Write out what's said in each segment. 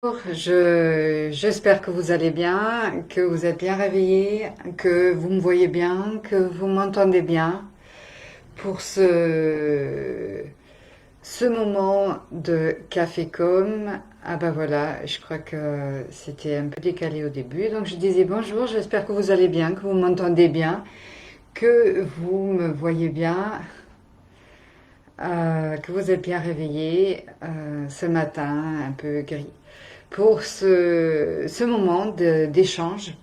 J'espère que vous allez bien, que vous êtes bien réveillés, que vous me voyez bien, que vous m'entendez bien pour ce moment de café com. Ah bah voilà, je crois que c'était un peu décalé au début, donc je disais bonjour, j'espère que vous allez bien, que vous m'entendez bien, que vous me voyez bien, que vous êtes bien réveillés ce matin, un peu gris, pour ce moment d'échange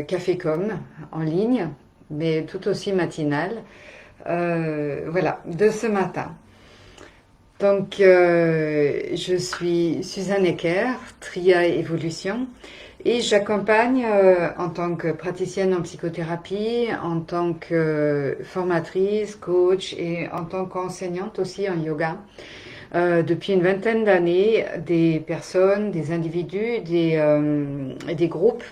Café Com en ligne, mais tout aussi matinal, voilà, de ce matin. Donc, je suis Suzanne Ecker, Tria Évolution, et j'accompagne en tant que praticienne en psychothérapie, en tant que formatrice, coach et en tant qu'enseignante aussi en yoga. Depuis une vingtaine d'années, des personnes, des individus, des groupes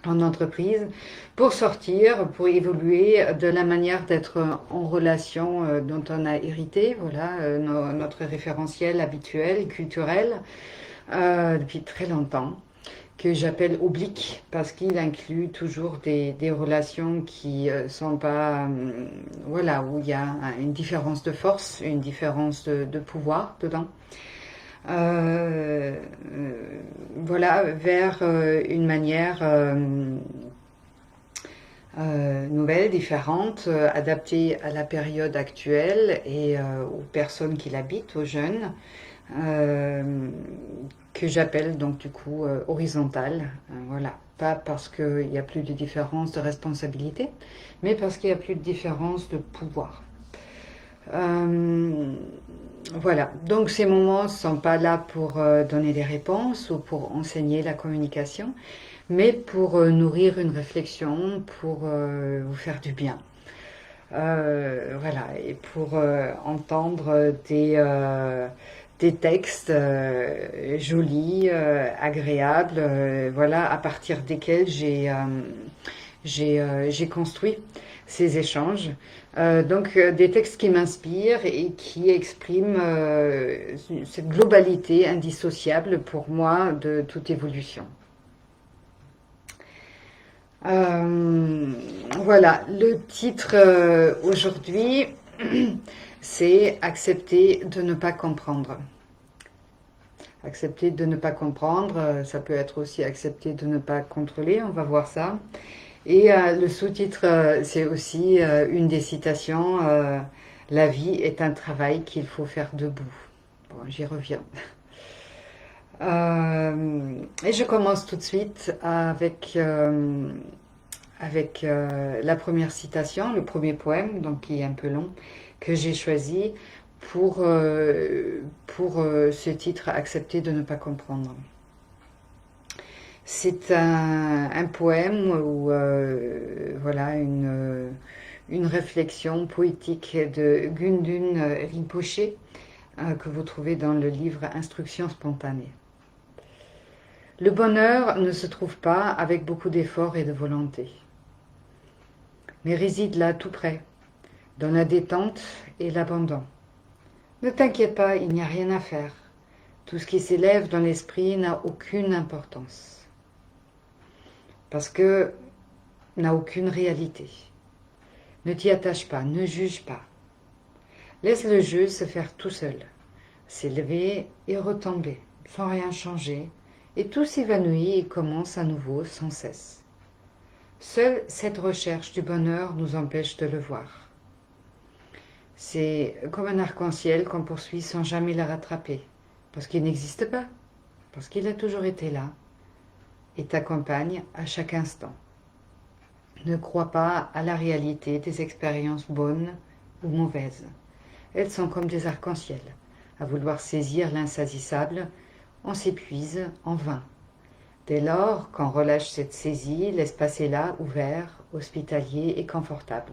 en entreprise pour sortir, pour évoluer de la manière d'être en relation dont on a hérité, voilà, notre référentiel habituel, culturel, depuis très longtemps, que j'appelle oblique parce qu'il inclut toujours des relations qui sont pas, voilà, où il y a une différence de force, une différence de pouvoir dedans. Euh, euh, voilà, vers une manière nouvelle, différente, adaptée à la période actuelle et aux personnes qui l'habitent, aux jeunes, euh, que j'appelle donc du coup horizontale. Voilà, pas parce qu'il n'y a plus de différence de responsabilité, mais parce qu'il n'y a plus de différence de pouvoir. Euh, voilà, donc ces moments ne sont pas là pour donner des réponses ou pour enseigner la communication, mais pour nourrir une réflexion, pour vous faire du bien. Voilà, et pour entendre des textes jolis, agréables, voilà, à partir desquels j'ai construit ces échanges. Donc des textes qui m'inspirent et qui expriment cette globalité indissociable pour moi de toute évolution. Voilà, le titre aujourd'hui, c'est accepter de ne pas comprendre. Accepter de ne pas comprendre, ça peut être aussi accepter de ne pas contrôler, on va voir ça. Et le sous-titre, c'est aussi une des citations, la vie est un travail qu'il faut faire debout. Bon, j'y reviens. Et je commence tout de suite avec la première citation, le premier poème, donc qui est un peu long, que j'ai choisi pour ce titre Accepter de ne pas comprendre. C'est un poème ou voilà une réflexion poétique de Gundun Rinpoche que vous trouvez dans le livre Instructions spontanées. Le bonheur ne se trouve pas avec beaucoup d'efforts et de volonté, mais réside là tout près, dans la détente et l'abandon. Ne t'inquiète pas, il n'y a rien à faire. Tout ce qui s'élève dans l'esprit n'a aucune importance, parce que n'a aucune réalité. Ne t'y attache pas, ne juge pas. Laisse le jeu se faire tout seul, s'élever et retomber, sans rien changer, et tout s'évanouit et commence à nouveau sans cesse. Seule cette recherche du bonheur nous empêche de le voir. C'est comme un arc-en-ciel qu'on poursuit sans jamais le rattraper, parce qu'il n'existe pas, parce qu'il a toujours été là, et t'accompagne à chaque instant. Ne crois pas à la réalité des expériences bonnes ou mauvaises. Elles sont comme des arcs-en-ciel. À vouloir saisir l'insaisissable, on s'épuise en vain. Dès lors qu'on relâche cette saisie, l'espace est là, ouvert, hospitalier et confortable.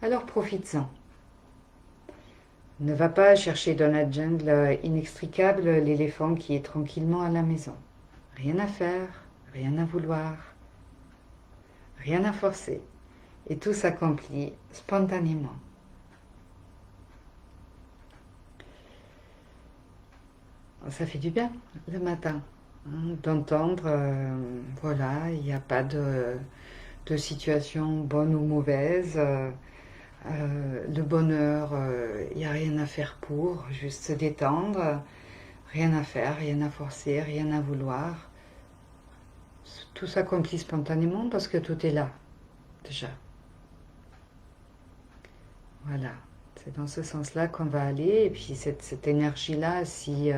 Alors profites-en. Ne va pas chercher dans la jungle inextricable l'éléphant qui est tranquillement à la maison. Rien à faire, rien à vouloir, rien à forcer. Et tout s'accomplit spontanément. ça fait du bien le matin, hein, d'entendre, voilà, il n'y a pas de situation bonne ou mauvaise. Le bonheur, il n'y a rien à faire pour, juste se détendre, rien à faire, rien à forcer, rien à vouloir. Tout s'accomplit spontanément parce que tout est là, déjà. Voilà. C'est dans ce sens-là qu'on va aller. Et puis cette énergie-là, si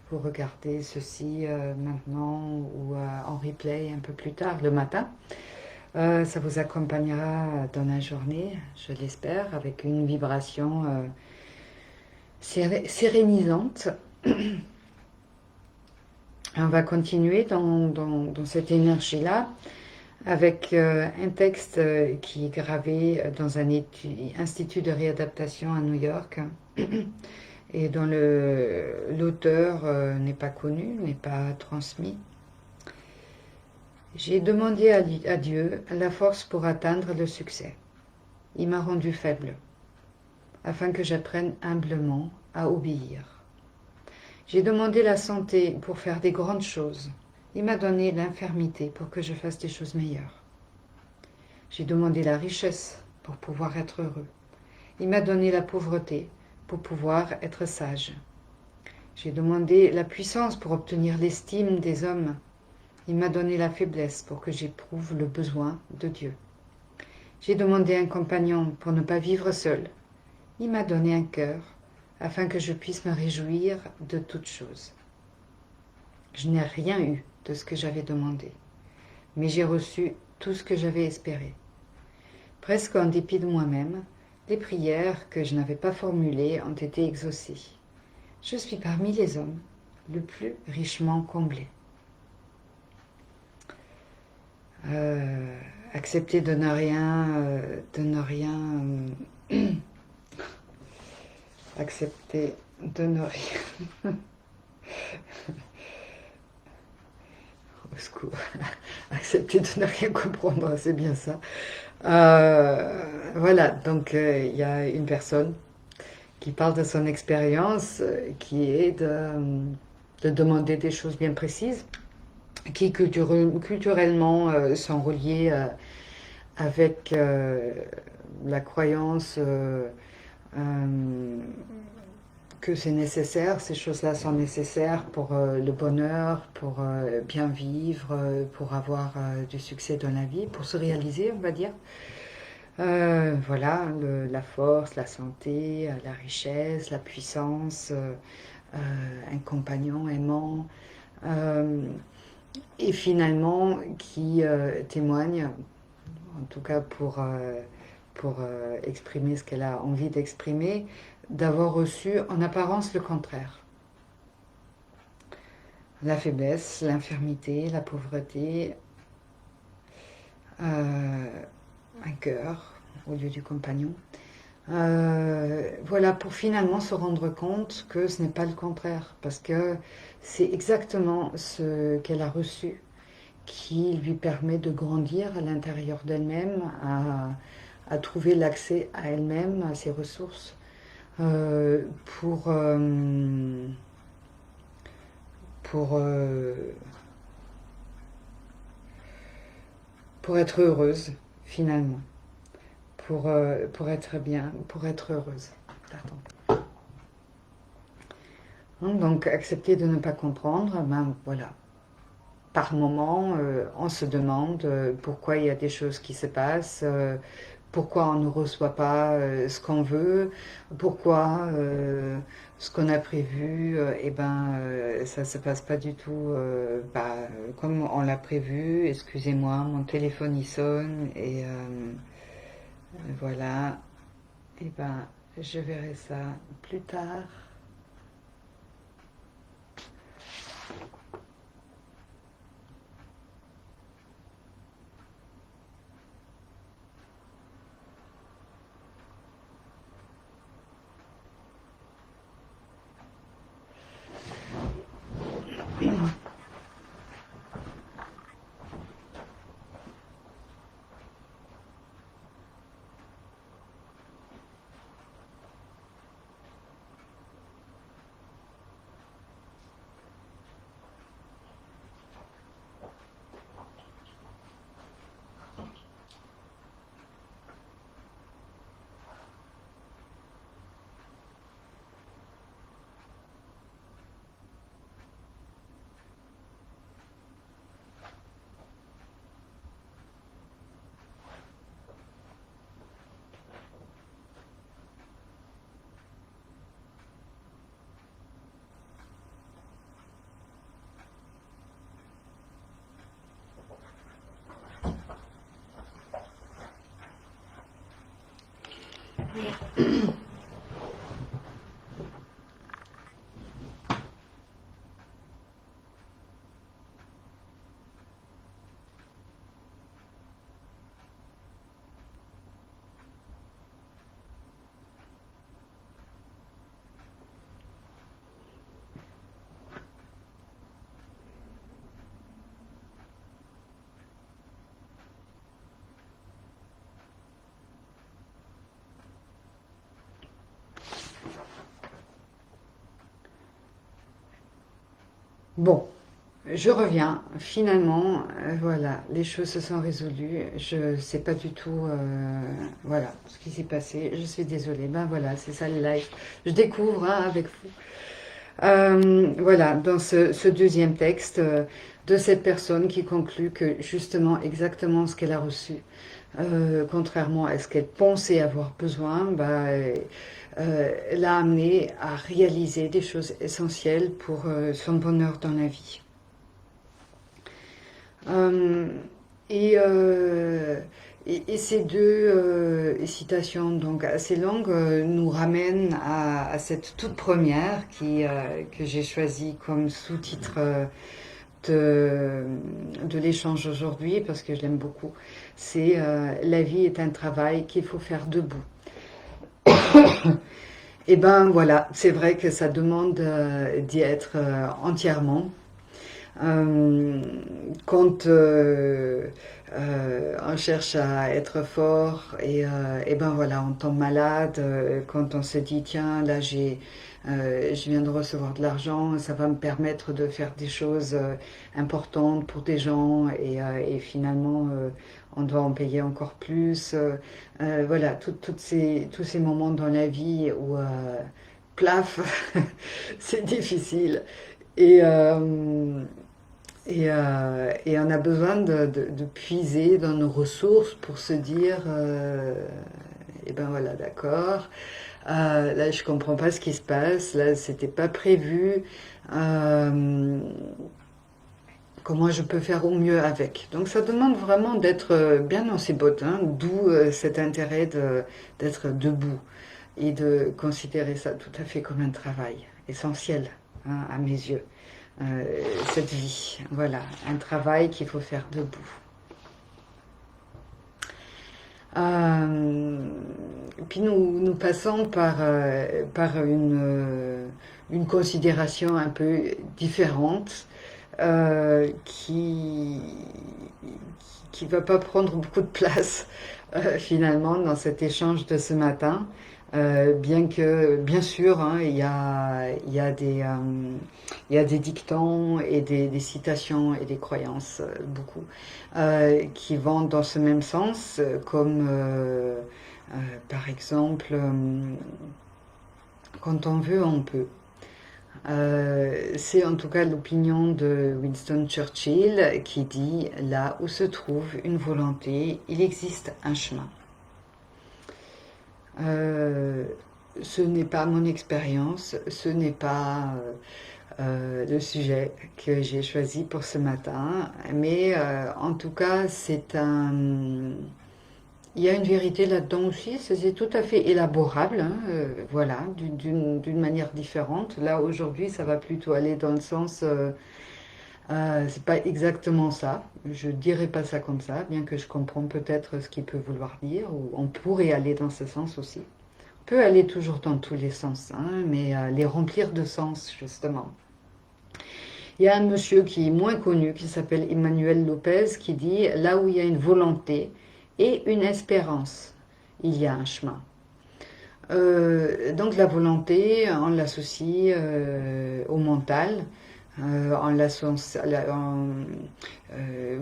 vous regardez ceci maintenant ou en replay un peu plus tard, le matin, ça vous accompagnera dans la journée, je l'espère, avec une vibration sérénisante. On va continuer dans cette énergie-là avec un texte qui est gravé dans un institut de réadaptation à New York et dont l'auteur n'est pas connu, n'est pas transmis. J'ai demandé à Dieu la force pour atteindre le succès. Il m'a rendu faible, afin que j'apprenne humblement à obéir. J'ai demandé la santé pour faire des grandes choses. Il m'a donné l'infirmité pour que je fasse des choses meilleures. J'ai demandé la richesse pour pouvoir être heureux. Il m'a donné la pauvreté pour pouvoir être sage. J'ai demandé la puissance pour obtenir l'estime des hommes. Il m'a donné la faiblesse pour que j'éprouve le besoin de Dieu. J'ai demandé un compagnon pour ne pas vivre seul. Il m'a donné un cœur afin que je puisse me réjouir de toutes choses. Je n'ai rien eu de ce que j'avais demandé, mais j'ai reçu tout ce que j'avais espéré. Presque en dépit de moi-même, les prières que je n'avais pas formulées ont été exaucées. Je suis parmi les hommes le plus richement comblé. Accepter de ne rien, accepter de ne rien, au secours, accepter de ne rien comprendre, c'est bien ça. Voilà, donc il y a une personne qui parle de son expérience, qui est de demander des choses bien précises, qui culturellement sont reliées avec la croyance que c'est nécessaire, ces choses-là sont nécessaires pour le bonheur, pour bien vivre, pour avoir du succès dans la vie, pour se réaliser, on va dire. Voilà, la force, la santé, la richesse, la puissance, un compagnon aimant, et finalement qui témoigne, en tout cas pour exprimer ce qu'elle a envie d'exprimer, d'avoir reçu en apparence le contraire. La faiblesse, l'infirmité, la pauvreté, un cœur au lieu du compagnon. Voilà, pour finalement se rendre compte que ce n'est pas le contraire, parce que c'est exactement ce qu'elle a reçu qui lui permet de grandir à l'intérieur d'elle-même, à trouver l'accès à elle-même, à ses ressources, euh, pour, euh, pour, euh, pour être heureuse, finalement. Pour être bien, pour être heureuse. Pardon. Donc, accepter de ne pas comprendre, ben voilà. Par moment, on se demande pourquoi il y a des choses qui se passent, pourquoi on ne reçoit pas ce qu'on veut, pourquoi ce qu'on a prévu, ça ne se passe pas du tout comme on l'a prévu. Excusez-moi, mon téléphone il sonne et voilà. Et ben, je verrai ça plus tard. Bon, je reviens. Finalement, voilà, les choses se sont résolues. Je sais pas du tout, voilà, ce qui s'est passé. Je suis désolée. Ben voilà, c'est ça le live. Je découvre hein, avec vous. Voilà, dans ce deuxième texte de cette personne qui conclut que justement exactement ce qu'elle a reçu, contrairement à ce qu'elle pensait avoir besoin, bah, l'a amené à réaliser des choses essentielles pour son bonheur dans la vie. Euh, et, euh, et ces deux citations donc assez longues nous ramènent à cette toute première que j'ai choisie comme sous-titre de l'échange aujourd'hui parce que je l'aime beaucoup. C'est la vie est un travail qu'il faut faire debout. Et ben voilà, c'est vrai que ça demande d'y être entièrement. Euh, quand on cherche à être fort et ben voilà, on tombe malade, quand on se dit tiens là je viens de recevoir de l'argent, ça va me permettre de faire des choses importantes pour des gens et finalement on doit en payer encore plus. Voilà, tous ces moments dans la vie où plaf, c'est difficile. Et, euh, et on a besoin de puiser dans nos ressources pour se dire, eh ben voilà, d'accord, là je comprends pas ce qui se passe, là c'était pas prévu, euh, comment je peux faire au mieux avec. Donc ça demande vraiment d'être bien dans ses bottes, hein, d'où cet intérêt d'être debout et de considérer ça tout à fait comme un travail essentiel hein, à mes yeux. Euh, cette vie. Voilà, un travail qu'il faut faire debout. Euh, Puis nous passons par une considération un peu différente qui va pas prendre beaucoup de place finalement dans cet échange de ce matin. Bien que, bien sûr, hein, il y a des dictons et des citations et des croyances, beaucoup, qui vont dans ce même sens, comme par exemple, quand on veut, on peut. C'est en tout cas l'opinion de Winston Churchill qui dit là où se trouve une volonté, il existe un chemin. Euh, Ce n'est pas mon expérience, ce n'est pas le sujet que j'ai choisi pour ce matin, mais en tout cas, il y a une vérité là-dedans aussi, c'est tout à fait élaborable, hein, voilà, d'une manière différente. Là, aujourd'hui, ça va plutôt aller dans le sens, c'est pas exactement ça, je dirais pas ça comme ça, bien que je comprends peut-être ce qu'il peut vouloir dire, ou on pourrait aller dans ce sens aussi. On peut aller toujours dans tous les sens, hein, mais les remplir de sens, justement. Il y a un monsieur qui est moins connu, qui s'appelle Emmanuel Lopez, qui dit là où il y a une volonté et une espérance, il y a un chemin. Donc la volonté, on l'associe au mental,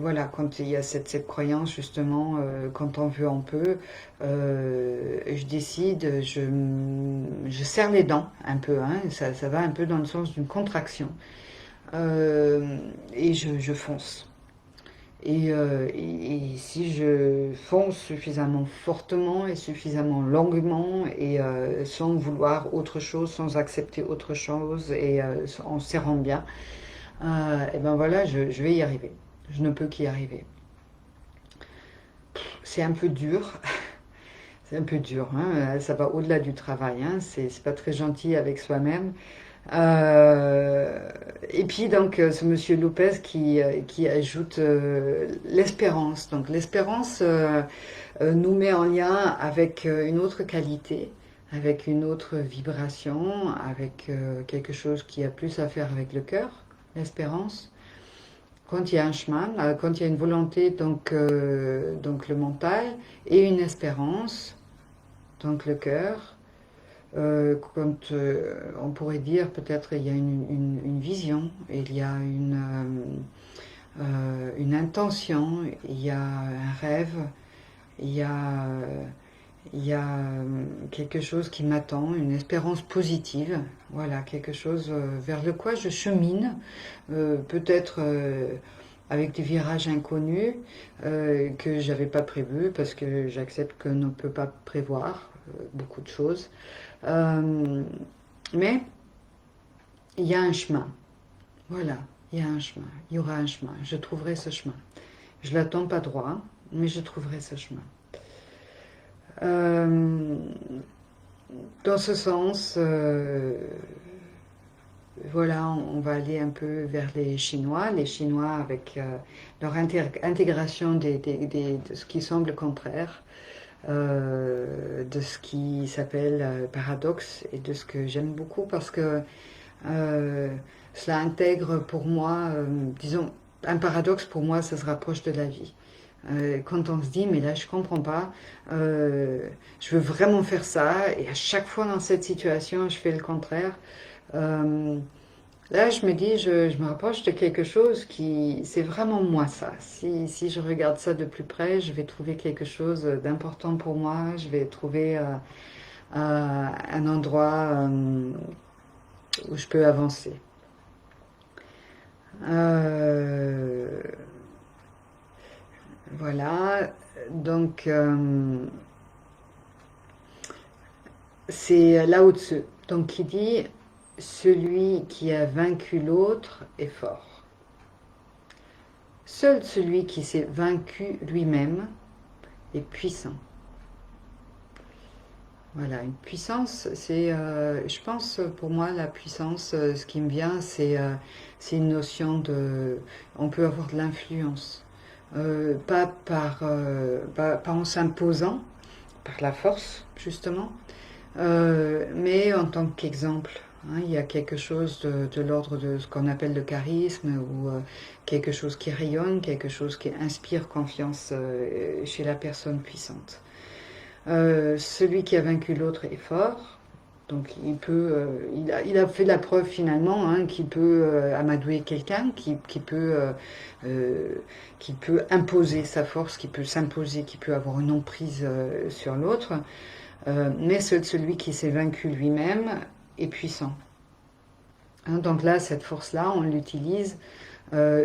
voilà, quand il y a cette croyance justement, quand on veut, on peut. Je décide, je serre les dents un peu, hein, ça va un peu dans le sens d'une contraction. Et je fonce. Et si je fonce suffisamment fortement et suffisamment longuement et sans vouloir autre chose, sans accepter autre chose et en serrant bien, et ben voilà, je vais y arriver. Je ne peux qu'y arriver. C'est un peu dur, C'est un peu dur, hein, ça va au-delà du travail, hein, c'est pas très gentil avec soi-même. Euh, et puis donc ce monsieur Lopez qui ajoute l'espérance. Donc l'espérance nous met en lien avec une autre qualité, avec une autre vibration, avec quelque chose qui a plus à faire avec le cœur, l'espérance. Quand il y a un chemin, quand il y a une volonté, donc le mental, et une espérance, donc le cœur, quand on pourrait dire peut-être il y a une vision, il y a une intention, il y a un rêve, il y a, il y a quelque chose qui m'attend, une espérance positive, voilà, quelque chose vers le quoi je chemine, peut-être avec des virages inconnus que j'avais pas prévus parce que j'accepte qu'on ne peut pas prévoir beaucoup de choses. Euh, mais il y a un chemin. Voilà, il y a un chemin. Il y aura un chemin. Je trouverai ce chemin. Je l'attends pas droit, mais je trouverai ce chemin. Euh, dans ce sens, voilà, on va aller un peu vers les Chinois avec leur intégration de ce qui semble contraire, de ce qui s'appelle paradoxe et de ce que j'aime beaucoup parce que Euh, cela intègre pour moi, disons, un paradoxe pour moi, ça se rapproche de la vie. Quand on se dit, mais là je comprends pas, je veux vraiment faire ça, et à chaque fois dans cette situation, je fais le contraire. Euh, Là, je me dis, je me rapproche de quelque chose qui, c'est vraiment moi ça. Si je regarde ça de plus près, je vais trouver quelque chose d'important pour moi, je vais trouver un endroit où je peux avancer. Euh, voilà, donc c'est Lao Tzu, donc qui dit celui qui a vaincu l'autre est fort. Seul celui qui s'est vaincu lui-même est puissant. Voilà, une puissance, c'est, je pense pour moi la puissance, ce qui me vient, c'est une notion de, on peut avoir de l'influence, pas en s'imposant, par la force justement, mais en tant qu'exemple. Hein, il y a quelque chose de l'ordre de ce qu'on appelle le charisme ou quelque chose qui rayonne, quelque chose qui inspire confiance chez la personne puissante. Celui qui a vaincu l'autre est fort, donc il a fait la preuve finalement hein, qu'il peut amadouer quelqu'un, qui peut imposer sa force, qui peut s'imposer, qui peut avoir une emprise sur l'autre. Mais seul celui qui s'est vaincu lui-même est puissant. Hein, donc là, cette force-là, on l'utilise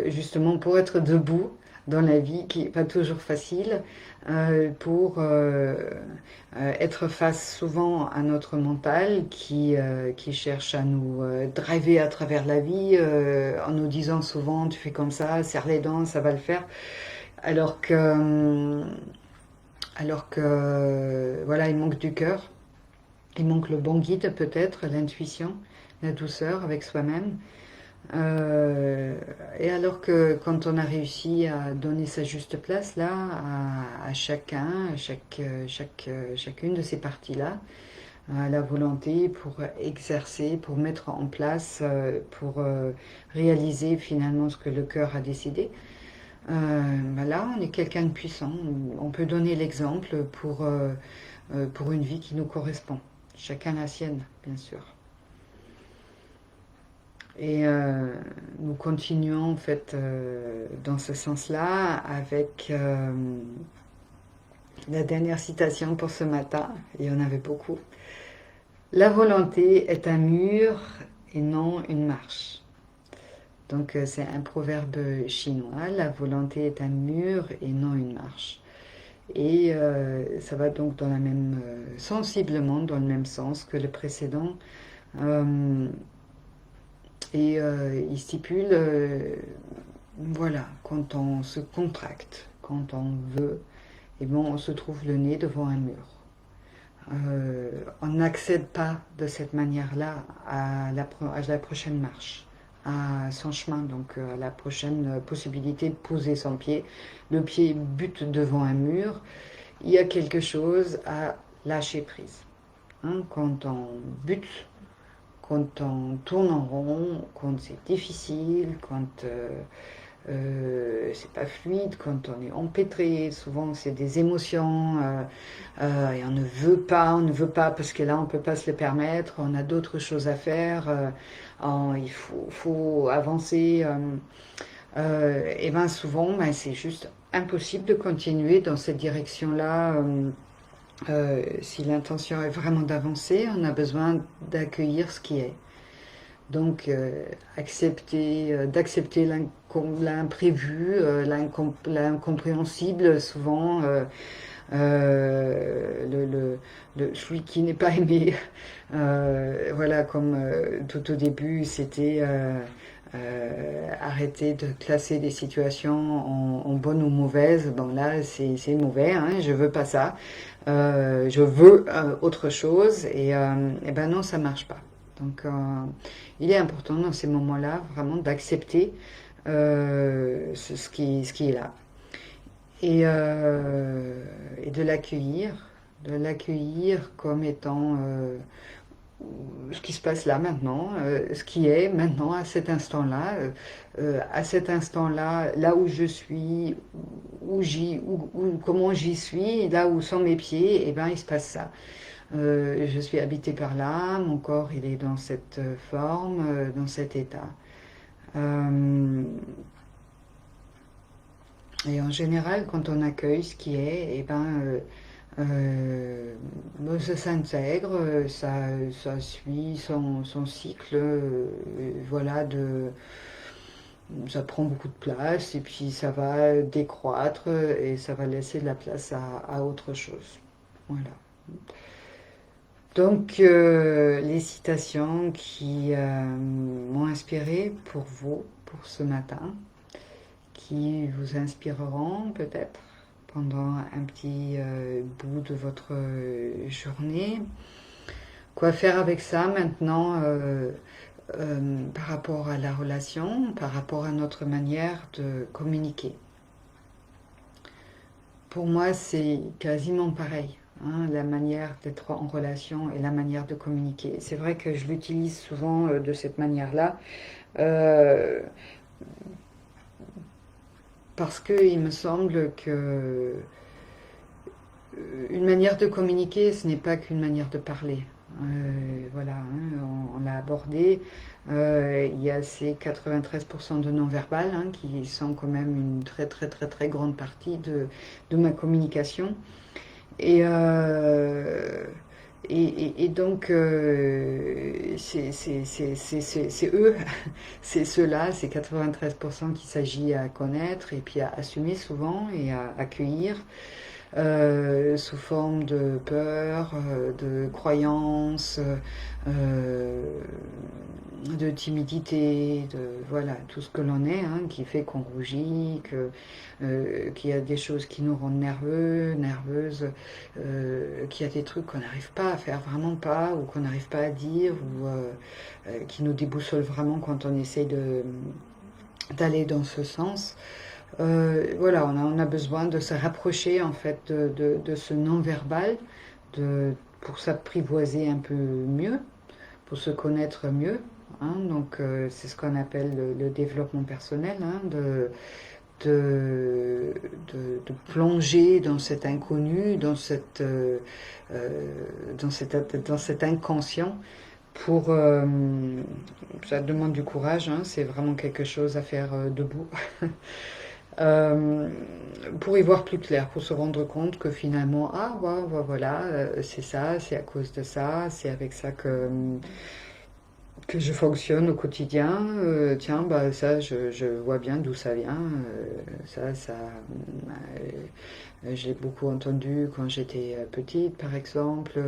justement pour être debout dans la vie qui n'est pas toujours facile, pour être face souvent à notre mental qui cherche à nous driver à travers la vie en nous disant souvent tu fais comme ça, serre les dents, ça va le faire, alors que, alors que voilà, il manque du cœur, il manque le bon guide peut-être, l'intuition, la douceur avec soi-même. Euh, et alors que quand on a réussi à donner sa juste place là à chacun, chacune de ces parties-là, à la volonté pour exercer, pour mettre en place, pour réaliser finalement ce que le cœur a décidé, ben là on est quelqu'un de puissant. On peut donner l'exemple pour une vie qui nous correspond. Chacun la sienne, bien sûr. Et nous continuons en fait dans ce sens-là avec la dernière citation pour ce matin. Il y en avait beaucoup. La volonté est un mur et non une marche. Donc c'est un proverbe chinois. La volonté est un mur et non une marche. Et ça va donc dans la même, sensiblement dans le même sens que le précédent. Euh, Et il stipule, voilà, quand on se contracte, quand on veut, et bon, on se trouve le nez devant un mur. on n'accède pas de cette manière-là à la prochaine marche, à son chemin, donc à la prochaine possibilité de poser son pied. Le pied bute devant un mur, il y a quelque chose à lâcher prise. Hein, quand on bute, quand on tourne en rond, quand c'est difficile, quand c'est pas fluide, quand on est empêtré, souvent c'est des émotions et on ne veut pas parce que là on peut pas se le permettre, on a d'autres choses à faire, il faut avancer. Et ben souvent, ben, c'est juste impossible de continuer dans cette direction-là. Si l'intention est vraiment d'avancer, on a besoin d'accueillir ce qui est. Donc, d'accepter l'imprévu, l'incompréhensible, souvent, celui qui n'est pas aimé. Voilà, comme tout au début, c'était arrêter de classer des situations en bonnes ou mauvaises. Bon, là, c'est mauvais, hein, je veux pas ça. Je veux autre chose. Et ben non, ça marche pas. Donc, il est important dans ces moments-là vraiment d'accepter ce qui est là et de l'accueillir comme étant ce qui se passe là maintenant, ce qui est maintenant à cet instant-là, là où je suis, comment j'y suis, là où sont mes pieds, et ben il se passe ça. Je suis habitée par là, mon corps il est dans cette forme, dans cet état. Euh, et en général, quand on accueille ce qui est, et ben ça s'intègre, ça suit son cycle, voilà, ça prend beaucoup de place et puis ça va décroître et ça va laisser de la place à autre chose. Voilà. Donc, les citations qui m'ont inspiré pour vous, pour ce matin, qui vous inspireront peut-être pendant un petit bout de votre journée. Quoi faire avec ça maintenant par rapport à la relation, par rapport à notre manière de communiquer. Pour moi, c'est quasiment pareil, hein, la manière d'être en relation et la manière de communiquer. C'est vrai que je l'utilise souvent de cette manière-là, euh, parce qu'il me semble que une manière de communiquer, ce n'est pas qu'une manière de parler. Voilà, hein, on l'a abordé. Il y a ces 93% de non-verbal hein, qui sont quand même une très très très très grande partie de ma communication. Et, euh, et donc, c'est eux, c'est ceux-là, c'est 93% qu'il s'agit à connaître et puis à assumer souvent et à accueillir sous forme de peur, de croyance, euh, de timidité, de voilà tout ce que l'on est, hein, qui fait qu'on rougit, qu'il y a des choses qui nous rendent nerveux, nerveuses, qu'il y a des trucs qu'on n'arrive pas à faire, vraiment pas, ou qu'on n'arrive pas à dire, ou qui nous déboussolent vraiment quand on essaye d'aller dans ce sens. Voilà, on a besoin de se rapprocher en fait de ce non-verbal pour s'apprivoiser un peu mieux, pour se connaître mieux. Hein. Donc c'est ce qu'on appelle le développement personnel, hein, de, de plonger dans cet inconnu, euh, dans cet inconscient. Pour, ça demande du courage, hein, c'est vraiment quelque chose à faire debout. Euh, pour y voir plus clair, pour se rendre compte que finalement, ah ouais, ouais, voilà, c'est ça, c'est à cause de ça, c'est avec ça que je fonctionne au quotidien. Tiens, bah ça, je vois bien d'où ça vient. Je l'ai beaucoup entendu quand j'étais petite, par exemple.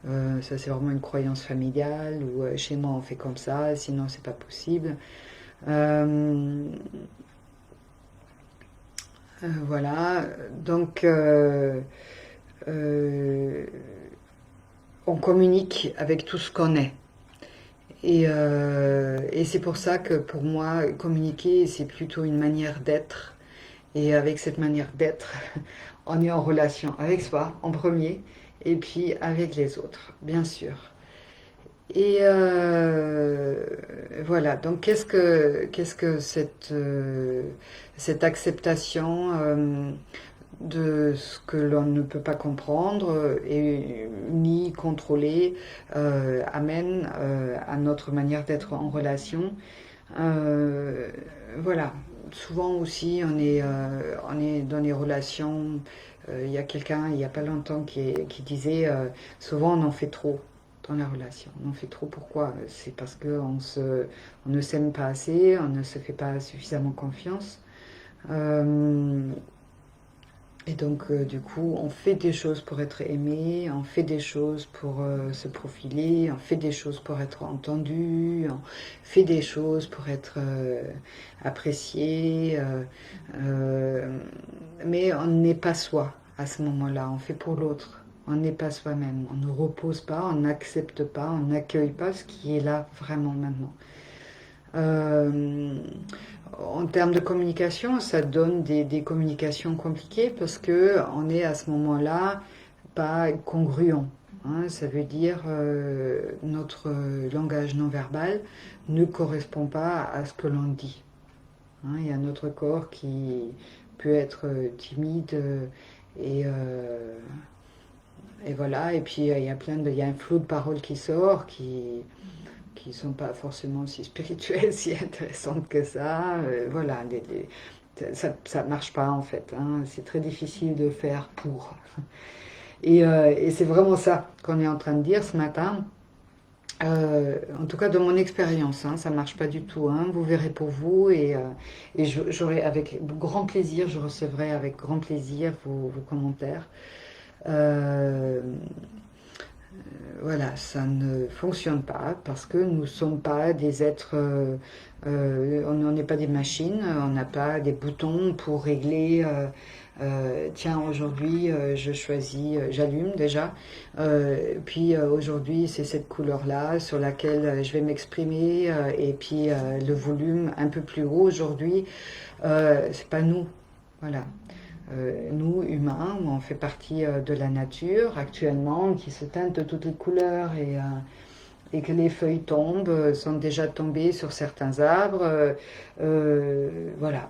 Ça, c'est vraiment une croyance familiale, ou chez moi on fait comme ça, sinon c'est pas possible. Euh, voilà, donc euh, on communique avec tout ce qu'on est. Et c'est pour ça que pour moi, communiquer, c'est plutôt une manière d'être. Et avec cette manière d'être, on est en relation avec soi en premier, et puis avec les autres, bien sûr. Et voilà, donc qu'est-ce que cette acceptation de ce que l'on ne peut pas comprendre et ni contrôler amène à notre manière d'être en relation. Euh, voilà, souvent aussi on est dans les relations. Il y a quelqu'un il n'y a pas longtemps qui disait souvent on en fait trop dans la relation. On en fait trop, pourquoi? C'est parce on ne s'aime pas assez, on ne se fait pas suffisamment confiance. Euh, et donc, du coup, on fait des choses pour être aimé, on fait des choses pour se profiler, on fait des choses pour être entendu, on fait des choses pour être apprécié. Euh, mais on n'est pas soi à ce moment-là, on fait pour l'autre. On n'est pas soi-même, on ne repose pas, on n'accepte pas, on n'accueille pas ce qui est là vraiment maintenant. Euh, En termes de communication, ça donne des communications compliquées parce que on est à ce moment-là pas congruent. Hein. Ça veut dire notre langage non verbal ne correspond pas à ce que l'on dit. Hein. Il y a notre corps qui peut être timide et, euh, et voilà. Et puis il y a un flot de paroles qui sort qui sont pas forcément si spirituelles, si intéressantes que ça. Voilà, ça marche pas en fait. Hein. C'est très difficile de faire pour. Et c'est vraiment ça qu'on est en train de dire ce matin. En tout cas, de mon expérience, hein, ça marche pas du tout. Hein. Vous verrez pour vous et j'aurai avec grand plaisir, je recevrai avec grand plaisir vos commentaires. Euh, voilà, ça ne fonctionne pas parce que nous ne sommes pas des êtres, on n'en est pas des machines, on n'a pas des boutons pour régler. Tiens, aujourd'hui, je choisis, j'allume déjà. Puis aujourd'hui, c'est cette couleur-là sur laquelle je vais m'exprimer. Et puis le volume un peu plus haut aujourd'hui, c'est pas nous. Voilà. Nous, humains, on fait partie de la nature actuellement, qui se teinte de toutes les couleurs et que les feuilles tombent, sont déjà tombées sur certains arbres. Voilà.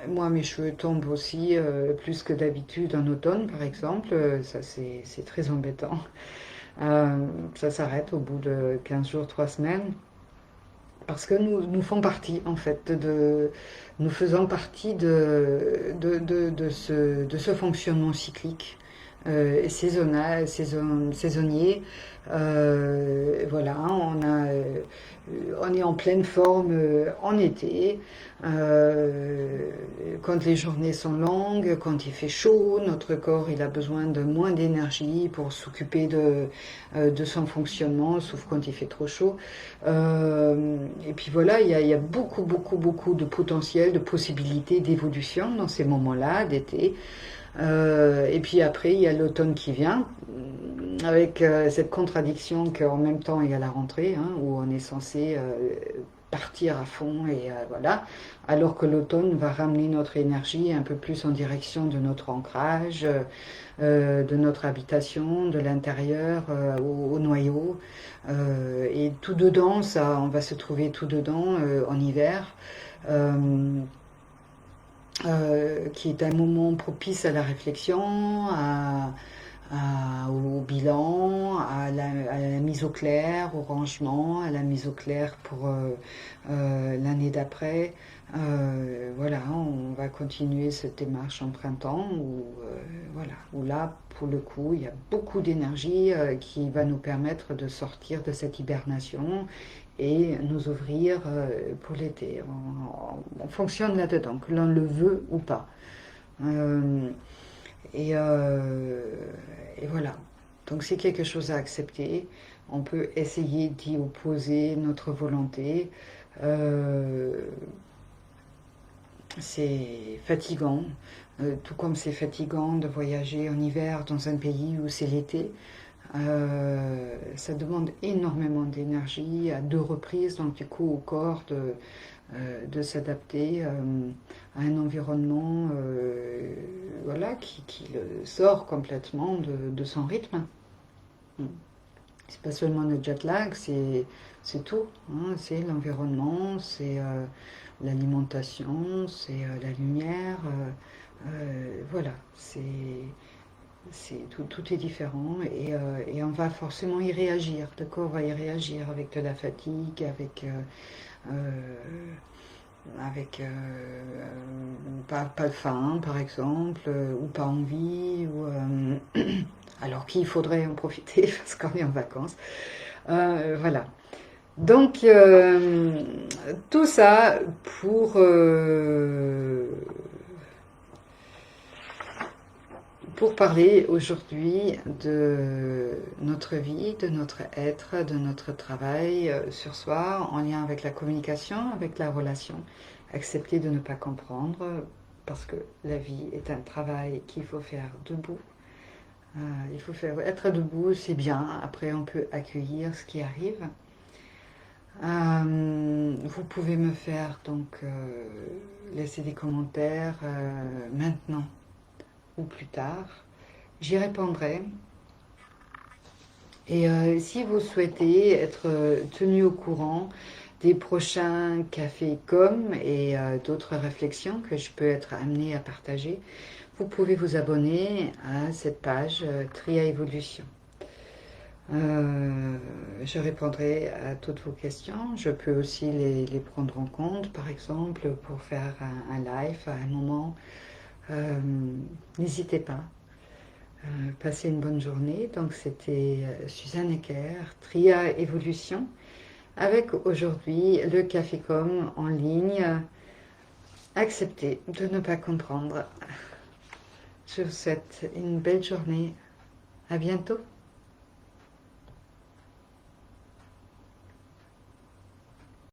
Moi, mes cheveux tombent aussi plus que d'habitude en automne, par exemple. Ça, c'est très embêtant. Ça s'arrête au bout de 15 jours, 3 semaines. Parce que nous faisons partie, en fait, nous faisons partie de ce fonctionnement cyclique, saisonnal, saisonnier. Voilà, on est en pleine forme en été, euh, quand les journées sont longues, quand il fait chaud, notre corps il a besoin de moins d'énergie pour s'occuper de son fonctionnement, sauf quand il fait trop chaud. Et puis voilà, il y a beaucoup, beaucoup, beaucoup de potentiel, de possibilités d'évolution dans ces moments-là d'été. Et puis après, il y a l'automne qui vient, avec cette contradiction qu'en même temps il y a la rentrée, hein, où on est censé partir à fond, et voilà, alors que l'automne va ramener notre énergie un peu plus en direction de notre ancrage, de notre habitation, de l'intérieur au noyau. Et tout dedans, ça, on va se trouver tout dedans en hiver. Euh, qui est un moment propice à la réflexion, au bilan, à la mise au clair, au rangement, à la mise au clair pour l'année d'après. Voilà, on va continuer cette démarche en printemps voilà, où là, pour le coup, il y a beaucoup d'énergie qui va nous permettre de sortir de cette hibernation et nous ouvrir pour l'été. On fonctionne là-dedans, que l'on le veut ou pas. Euh, et, euh, et voilà. Donc c'est quelque chose à accepter. On peut essayer d'y opposer notre volonté. Euh, c'est fatigant, tout comme c'est fatigant de voyager en hiver dans un pays où c'est l'été. Ça demande énormément d'énergie à 2 reprises, donc du coup au corps de s'adapter à un environnement voilà, qui le sort complètement de son rythme. C'est pas seulement le jet lag, c'est tout, hein. C'est l'environnement, c'est l'alimentation, c'est la lumière. Voilà, tout est différent et on va forcément y réagir. Le corps va y réagir avec de la fatigue, euh, pas faim par exemple, ou pas envie, alors qu'il faudrait en profiter parce qu'on est en vacances. Voilà. Donc, tout ça pour parler aujourd'hui de notre vie, de notre être, de notre travail sur soi, en lien avec la communication, avec la relation. Accepter de ne pas comprendre, parce que la vie est un travail qu'il faut faire debout. Il faut faire être debout, c'est bien. Après, on peut accueillir ce qui arrive. Vous pouvez me faire donc laisser des commentaires maintenant ou plus tard. J'y répondrai. Et si vous souhaitez être tenu au courant des prochains cafés com et d'autres réflexions que je peux être amenée à partager, vous pouvez vous abonner à cette page Tria Évolution. Je répondrai à toutes vos questions. Je peux aussi les prendre en compte, par exemple, pour faire un live à un moment. N'hésitez pas. Passez une bonne journée. Donc c'était Suzanne Ecker, Tria Évolution, avec aujourd'hui le Café Com en ligne. Acceptez de ne pas comprendre. Je vous souhaite une belle journée. À bientôt.